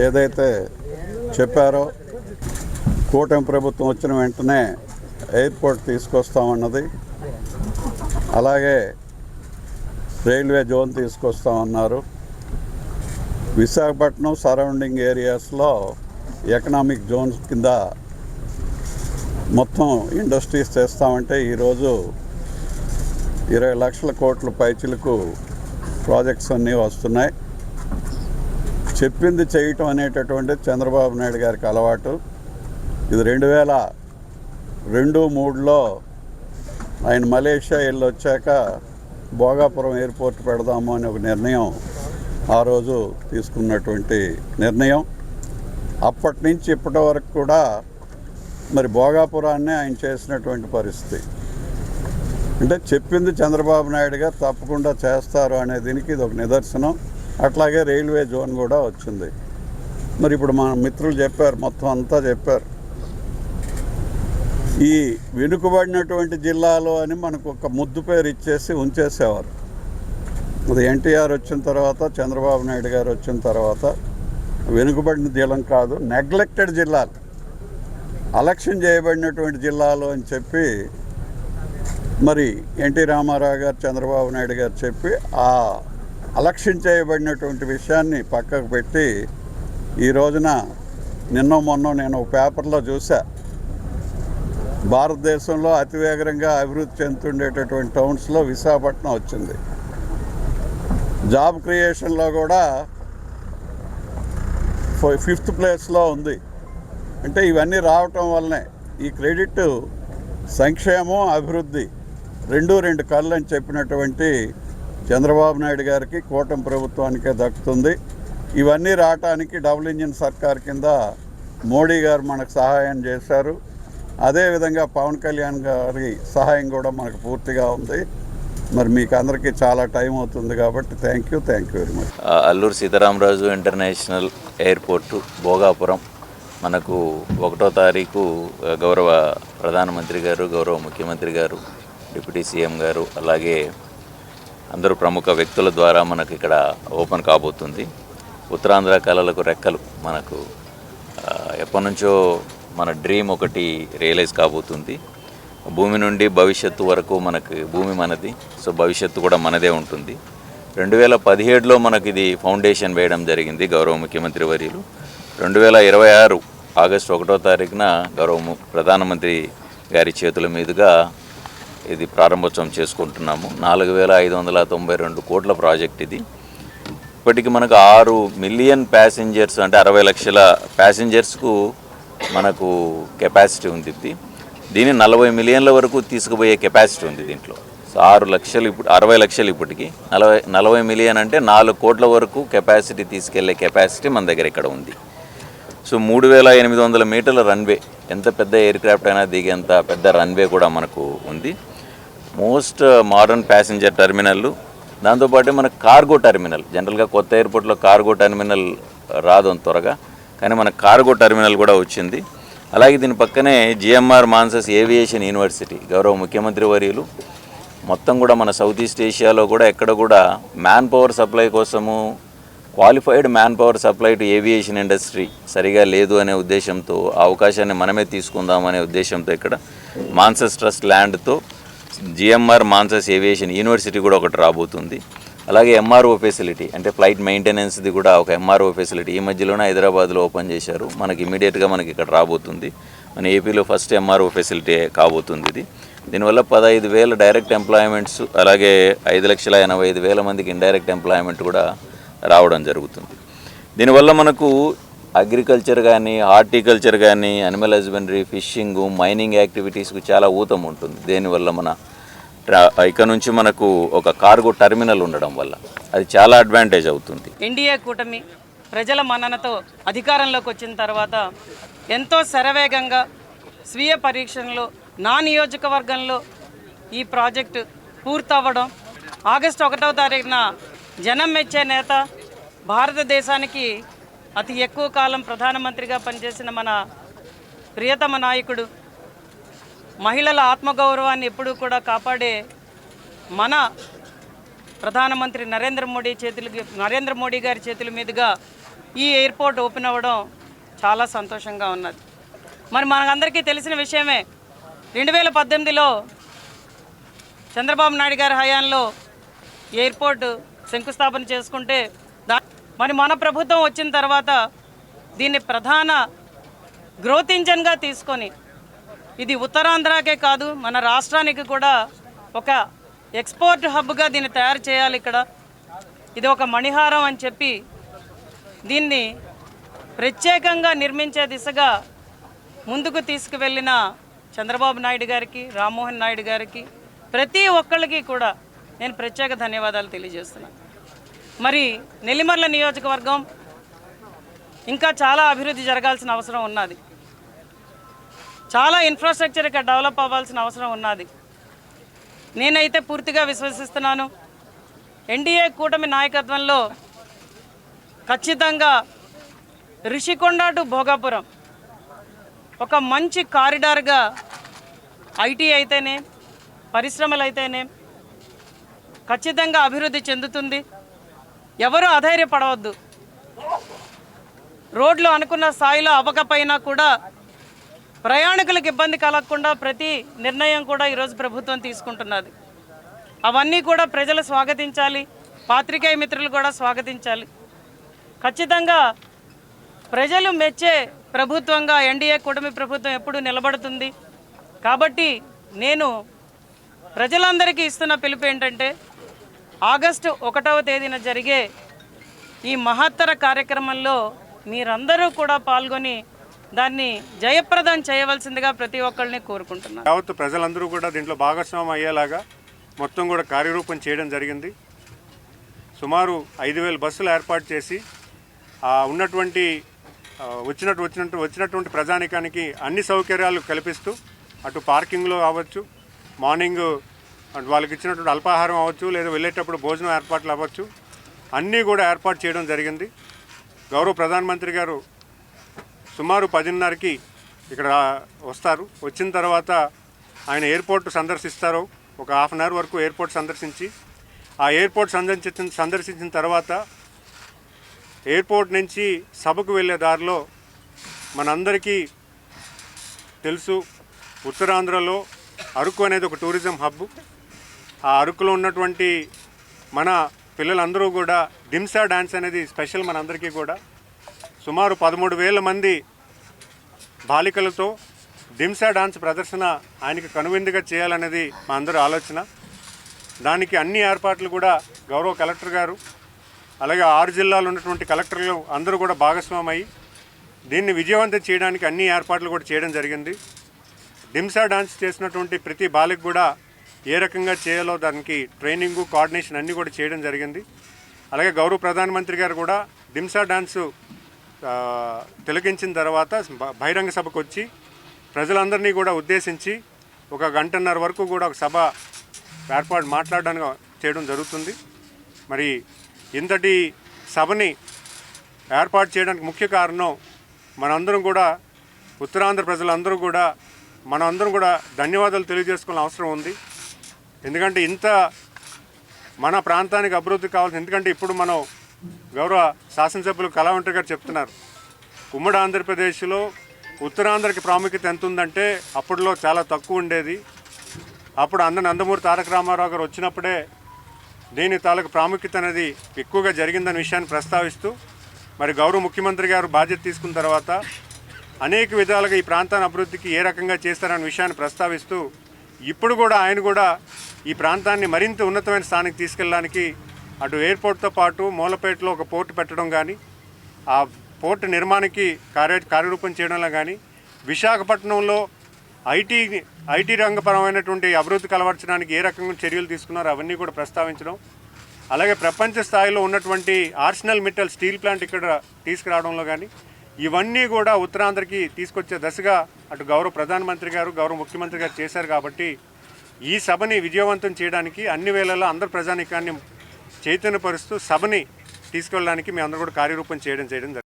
ఏదైతే చెప్పారో కూటమి ప్రభుత్వం వచ్చిన వెంటనే ఎయిర్పోర్ట్ తీసుకొస్తామన్నది, అలాగే రైల్వే జోన్ తీసుకొస్తామన్నారు. విశాఖపట్నం సరౌండింగ్ ఏరియాస్లో ఎకనామిక్ జోన్స్ కింద మొత్తం ఇండస్ట్రీస్ చేస్తామంటే ఈరోజు 20 లక్షల కోట్ల పైచిలకు ప్రాజెక్ట్స్ అన్నీ వస్తున్నాయి. చెప్పింది చేయటం అనేటటువంటి చంద్రబాబు నాయుడు గారికి అలవాటు. ఇది 2002-03లో ఆయన మలేషియా వెళ్ళి వచ్చాక భోగాపురం ఎయిర్పోర్ట్ పెడదాము అని ఒక నిర్ణయం ఆ రోజు తీసుకున్నటువంటి నిర్ణయం. అప్పటి నుంచి ఇప్పటి వరకు కూడా మరి భోగాపురాన్నే ఆయన చేసినటువంటి పరిస్థితి. అంటే చెప్పింది చంద్రబాబు నాయుడు గారు తప్పకుండా చేస్తారు అనే దీనికి ఇది ఒక నిదర్శనం. అట్లాగే రైల్వే జోన్ కూడా వచ్చింది. మరి ఇప్పుడు మన మిత్రులు చెప్పారు, మొత్తం అంతా చెప్పారు. ఈ వెనుకబడినటువంటి జిల్లాలో అని మనకు ఒక ముద్దు పేరు ఇచ్చేసి ఉంచేసేవారు. అది ఎన్టీఆర్ వచ్చిన తర్వాత, చంద్రబాబు నాయుడు గారు వచ్చిన తర్వాత వెనుకబడిన జిల్లా కాదు, నెగ్లెక్టెడ్ జిల్లాలు, అలక్ష్యం చేయబడినటువంటి జిల్లాలు అని చెప్పి మరి ఎన్టీ రామారావు గారు, చంద్రబాబు నాయుడు గారు చెప్పి ఆ అలక్ష్యం చేయబడినటువంటి విషయాన్ని పక్కకు పెట్టి ఈ రోజున మొన్న నేను ఒక పేపర్లో చూసా, భారతదేశంలో అతివేగంగా అభివృద్ధి చెందుతుండేటటువంటి టౌన్స్లో విశాఖపట్నం వచ్చింది. జాబ్ క్రియేషన్లో కూడా 5th ప్లేస్లో ఉంది. అంటే ఇవన్నీ రావటం వల్లనే ఈ క్రెడిట్ సంక్షేమం, అభివృద్ధి రెండు కళ్ళు అని చెప్పినటువంటి చంద్రబాబు నాయుడు గారికి, కూటమి ప్రభుత్వానికే దక్కుతుంది. ఇవన్నీ రావటానికి డబుల్ ఇంజిన్ సర్కార్ కింద మోడీ గారు మనకు సహాయం చేశారు. అదేవిధంగా పవన్ కళ్యాణ్ గారి సహాయం కూడా మనకు పూర్తిగా ఉంది. మరి మీకు అందరికీ చాలా టైం అవుతుంది కాబట్టి thank you very much. Alluri Sitaramaraju international airport Bhogapuram మనకు 1వ తారీఖు గౌరవ ప్రధానమంత్రి గారు, గౌరవ ముఖ్యమంత్రి గారు, డిప్యూటీ సీఎం గారు, అలాగే అందరూ ప్రముఖ వ్యక్తుల ద్వారా మనకు ఇక్కడ ఓపెన్ కాబోతుంది. ఉత్తరాంధ్ర కళలకు రెక్కలు మనకు ఎప్పటి నుంచో మన డ్రీమ్ ఒకటి రియలైజ్ కాబోతుంది. భూమి నుండి భవిష్యత్తు వరకు మనకు భూమి మనది, సో భవిష్యత్తు కూడా మనదే ఉంటుంది. 2017లో మనకి ఇది ఫౌండేషన్ వేయడం జరిగింది గౌరవ ముఖ్యమంత్రి వర్యులు. 2026 ఆగస్టు 1వ తారీఖున గౌరవ ప్రధానమంత్రి గారి చేతుల మీదుగా ఇది ప్రారంభోత్సవం చేసుకుంటున్నాము. 4,592 కోట్ల ప్రాజెక్ట్ ఇది. ఇప్పటికి మనకు 6 మిలియన్ ప్యాసింజర్స్, అంటే 60 లక్షల ప్యాసింజర్స్కు మనకు కెపాసిటీ ఉంది. దీన్ని 40 మిలియన్ల వరకు తీసుకుపోయే కెపాసిటీ ఉంది దీంట్లో. సో 6 లక్షలు, ఇప్పుడు 60 లక్షలు, ఇప్పటికి 40 మిలియన్ అంటే 4 కోట్ల వరకు కెపాసిటీ తీసుకెళ్లే కెపాసిటీ మన దగ్గర ఇక్కడ ఉంది. సో 3,800 మీటర్ల రన్వే, ఎంత పెద్ద ఎయిర్ క్రాఫ్ట్ అయినా దిగేంత పెద్ద రన్వే కూడా మనకు ఉంది. మోస్ట్ మోడర్న్ ప్యాసింజర్ టెర్మినల్, దాంతోపాటు మన కార్గో టెర్మినల్. జనరల్గా కొత్త ఎయిర్పోర్ట్లో కార్గో టెర్మినల్ రాదు అంత త్వరగా, కానీ మన కార్గో టెర్మినల్ కూడా వచ్చింది. అలాగే దీని పక్కనే జిఎంఆర్ మాన్సస్ ఏవియేషన్ యూనివర్సిటీ. గౌరవ ముఖ్యమంత్రి వర్యులు మొత్తం కూడా మన సౌత్ ఈస్ట్ ఏషియాలో కూడా ఎక్కడ కూడా మ్యాన్ పవర్ సప్లై కోసము, qualified man power supply to aviation industry సరిగా లేదు అనే ఉద్దేశంతో, ఆ అవకాశాన్ని మనమే తీసుకుందాం అనే ఉద్దేశంతో ఇక్కడ మాన్సస్ ట్రస్ట్ ల్యాండ్తో జిఎంఆర్ మాన్సస్ ఏవియేషన్ యూనివర్సిటీ కూడా ఒకటి రాబోతుంది. అలాగే ఎంఆర్ఓ ఫెసిలిటీ, అంటే ఫ్లైట్ మెయింటెనెన్స్ది కూడా ఒక ఎంఆర్ఓ ఫెసిలిటీ ఈ మధ్యలోనే హైదరాబాద్లో ఓపెన్ చేశారు. మనకి ఇమీడియట్గా మనకి ఇక్కడ రాబోతుంది. మన ఏపీలో ఫస్ట్ ఎంఆర్ఓ ఫెసిలిటీ కాబోతుంది ఇది. దీనివల్ల 15,000 డైరెక్ట్ ఎంప్లాయ్మెంట్స్, అలాగే 5,85,000 మందికి ఇండైరెక్ట్ ఎంప్లాయ్మెంట్ కూడా రావడం జరుగుతుంది. దీనివల్ల మనకు అగ్రికల్చర్ కానీ, హార్టికల్చర్ కానీ, అనిమల్ హస్బెండరీ, ఫిషింగ్, మైనింగ్ యాక్టివిటీస్కు చాలా ఊతం ఉంటుంది. దీనివల్ల మన ఇక్కడ నుంచి మనకు ఒక కార్గో టెర్మినల్ ఉండడం వల్ల అది చాలా అడ్వాంటేజ్ అవుతుంది. ఎన్డీఏ కూటమి ప్రజల మన్ననతో అధికారంలోకి వచ్చిన తర్వాత ఎంతో శరవేగంగా స్వీయ పరీక్షణలో నా నియోజకవర్గంలో ఈ ప్రాజెక్టు పూర్తవ్వడం, ఆగస్టు 1వ తారీఖున జనం మెచ్చే నేత, భారతదేశానికి అతి ఎక్కువ కాలం ప్రధానమంత్రిగా పనిచేసిన మన ప్రియతమ నాయకుడు, మహిళల ఆత్మగౌరవాన్ని ఎప్పుడూ కూడా కాపాడే మన ప్రధానమంత్రి నరేంద్ర మోడీ గారి చేతుల మీదుగా ఈ ఎయిర్పోర్ట్ ఓపెన్ అవ్వడం చాలా సంతోషంగా ఉన్నది. మరి మనకందరికీ తెలిసిన విషయమే, 2018లో చంద్రబాబు నాయుడు గారి హయాంలో ఎయిర్పోర్ట్ శంకుస్థాపన చేసుకుంటే మరి మన ప్రభుత్వం వచ్చిన తర్వాత దీన్ని ప్రధాన గ్రోత్ ఇంజన్గా తీసుకొని ఇది ఉత్తరాంధ్రకే కాదు మన రాష్ట్రానికి కూడా ఒక ఎక్స్పోర్ట్ హబ్గా దీన్ని తయారు చేయాలి. ఇక్కడ ఇది ఒక మణిహారం అని చెప్పి దీన్ని ప్రత్యేకంగా నిర్మించే దిశగా ముందుకు తీసుకువెళ్ళిన చంద్రబాబు నాయుడు గారికి, రామ్మోహన్ నాయుడు గారికి, ప్రతి ఒక్కళ్ళకి కూడా నేను ప్రత్యేక ధన్యవాదాలు తెలియజేస్తున్నాను. మరి నెల్లిమర్ల నియోజకవర్గం ఇంకా చాలా అభివృద్ధి జరగాల్సిన అవసరం ఉన్నది. చాలా ఇన్ఫ్రాస్ట్రక్చర్ ఇక్కడ డెవలప్ అవ్వాల్సిన అవసరం ఉన్నది. నేనైతే పూర్తిగా విశ్వసిస్తున్నాను, ఎన్డీఏ కూటమి నాయకత్వంలో ఖచ్చితంగా రిషికొండ టు భోగాపురం ఒక మంచి కారిడార్గా ఐటీ అయితేనే, పరిశ్రమలు అయితేనే ఖచ్చితంగా అభివృద్ధి చెందుతుంది. ఎవరు అధైర్యపడవద్దు. రోడ్లు అనుకున్న స్థాయిలో అవ్వకపోయినా కూడా ప్రయాణికులకు ఇబ్బంది కలగకుండా ప్రతి నిర్ణయం కూడా ఈరోజు ప్రభుత్వం తీసుకుంటున్నది. అవన్నీ కూడా ప్రజలు స్వాగతించాలి, పాత్రికేయ మిత్రులు కూడా స్వాగతించాలి. ఖచ్చితంగా ప్రజలు మెచ్చే ప్రభుత్వంగా ఎన్డీఏ కూటమి ప్రభుత్వం ఎప్పుడూ నిలబడుతుంది. కాబట్టి నేను ప్రజలందరికీ ఇస్తున్న పిలుపు ఏంటంటే, ఆగస్టు 1వ తేదీన జరిగే ఈ మహత్తర కార్యక్రమంలో మీరందరూ కూడా పాల్గొని దాన్ని జయప్రదం చేయవలసిందిగా ప్రతి ఒక్కరిని కోరుకుంటున్నాను. యావత్ ప్రజలందరూ కూడా దీంట్లో భాగస్వామ్యం అయ్యేలాగా మొత్తం కూడా కార్యరూపం చేయడం జరిగింది. సుమారు 5,000 బస్సులు ఏర్పాటు చేసి ఉన్నటువంటి వచ్చినటువంటి ప్రజానికానికి అన్ని సౌకర్యాలు కల్పిస్తూ, అటు పార్కింగ్లో అవ్వచ్చు, మార్నింగ్ వాళ్ళకి ఇచ్చినటువంటి అల్పాహారం అవ్వచ్చు, లేదా వెళ్ళేటప్పుడు భోజనం ఏర్పాట్లు అవ్వచ్చు, అన్నీ కూడా ఏర్పాటు చేయడం జరిగింది. గౌరవ ప్రధానమంత్రి గారు సుమారు 10:30కి ఇక్కడ వస్తారు. వచ్చిన తర్వాత ఆయన ఎయిర్పోర్ట్ సందర్శిస్తారు. ఒక హాఫ్ అన్ అవర్ వరకు ఎయిర్పోర్ట్ సందర్శించి, ఆ ఎయిర్పోర్ట్ సందర్శించిన తర్వాత ఎయిర్పోర్ట్ నుంచి సభకు వెళ్ళే దారిలో మనందరికీ తెలుసు, ఉత్తరాంధ్రలో అరకు అనేది ఒక టూరిజం హబ్. ఆ అరకులో ఉన్నటువంటి మన పిల్లలందరూ కూడా దింసా డ్యాన్స్ అనేది స్పెషల్ మనందరికీ కూడా. సుమారు 13,000 మంది బాలికలతో దింసా డాన్స్ ప్రదర్శన ఆయనకి కనువిందుగా చేయాలనేది మా అందరి ఆలోచన. దానికి అన్ని ఏర్పాట్లు కూడా గౌరవ కలెక్టర్ గారు, అలాగే 6 జిల్లాలు ఉన్నటువంటి కలెక్టర్లు అందరూ కూడా భాగస్వామై దీన్ని విజయవంతం చేయడానికి అన్ని ఏర్పాట్లు కూడా చేయడం జరిగింది. దింసా డాన్స్ చేసినటువంటి ప్రతి బాలిక కూడా ఏ రకంగా చేయాలో దానికి ట్రైనింగు, కోఆర్డినేషన్ అన్నీ కూడా చేయడం జరిగింది. అలాగే గౌరవ ప్రధానమంత్రి గారు కూడా దింసా డాన్సు తిలకించిన తర్వాత బహిరంగ సభకు వచ్చి ప్రజలందరినీ కూడా ఉద్దేశించి 1 గంటన్నర వరకు కూడా ఒక సభ మాట్లాడడానికి చేయడం జరుగుతుంది. మరి ఇంతటి సభని ఏర్పాటు చేయడానికి ముఖ్య కారణం మనందరం కూడా, ఉత్తరాంధ్ర ప్రజలందరూ కూడా మనందరం కూడా ధన్యవాదాలు తెలియజేసుకోవాల్సిన అవసరం ఉంది. ఎందుకంటే ఇంత మన ప్రాంతానికి అభివృద్ధి కావాల్సింది. ఎందుకంటే ఇప్పుడు మనం గౌరవ శాసనసభ్యులు కళావంటర్ గారు చెప్తున్నారు, ఉమ్మడి ఆంధ్రప్రదేశ్లో ఉత్తరాంధ్రకి ప్రాముఖ్యత ఎంత ఉందంటే అప్పట్లో చాలా తక్కువ ఉండేది. అప్పుడు నందమూరి తారక రామారావు గారు వచ్చినప్పుడే దీని తాలూకు ప్రాముఖ్యత అనేది ఎక్కువగా జరిగిందనే విషయాన్ని ప్రస్తావిస్తూ, మరి గౌరవ ముఖ్యమంత్రి గారు బాధ్యత తీసుకున్న తర్వాత అనేక విధాలుగా ఈ ప్రాంతాన్ని అభివృద్ధికి ఏ రకంగా చేస్తారనే విషయాన్ని ప్రస్తావిస్తూ, ఇప్పుడు కూడా ఆయన కూడా ఈ ప్రాంతాన్ని మరింత ఉన్నతమైన స్థానానికి తీసుకెళ్ళడానికి అటు ఎయిర్పోర్ట్తో పాటు మూలపేటలో ఒక పోర్టు పెట్టడం కానీ, ఆ పోర్టు నిర్మాణానికి కార్యరూపం చేయడంలో కానీ, విశాఖపట్నంలో ఐటీ రంగపరమైనటువంటి అభివృద్ధి కలవర్చడానికి ఏ రకంగా చర్యలు తీసుకున్నారో అవన్నీ కూడా ప్రస్తావించడం, అలాగే ప్రపంచ స్థాయిలో ఉన్నటువంటి ఆర్సెనల్ మిట్టల్ స్టీల్ ప్లాంట్ ఇక్కడ తీసుకురావడంలో కానీ, ఇవన్నీ కూడా ఉత్తరాంధ్రకి తీసుకొచ్చే దశగా అటు గౌరవ ప్రధానమంత్రి గారు, గౌరవ ముఖ్యమంత్రి గారు చేశారు. కాబట్టి ఈ సభని విజయవంతం చేయడానికి అన్ని వేళల్లో అందరు ప్రజానీకాన్ని చైతన్యపరుస్తూ సభని తీసుకెళ్ళడానికి మీ అందరూ కూడా కార్యరూపం చేయడం జరిగింది.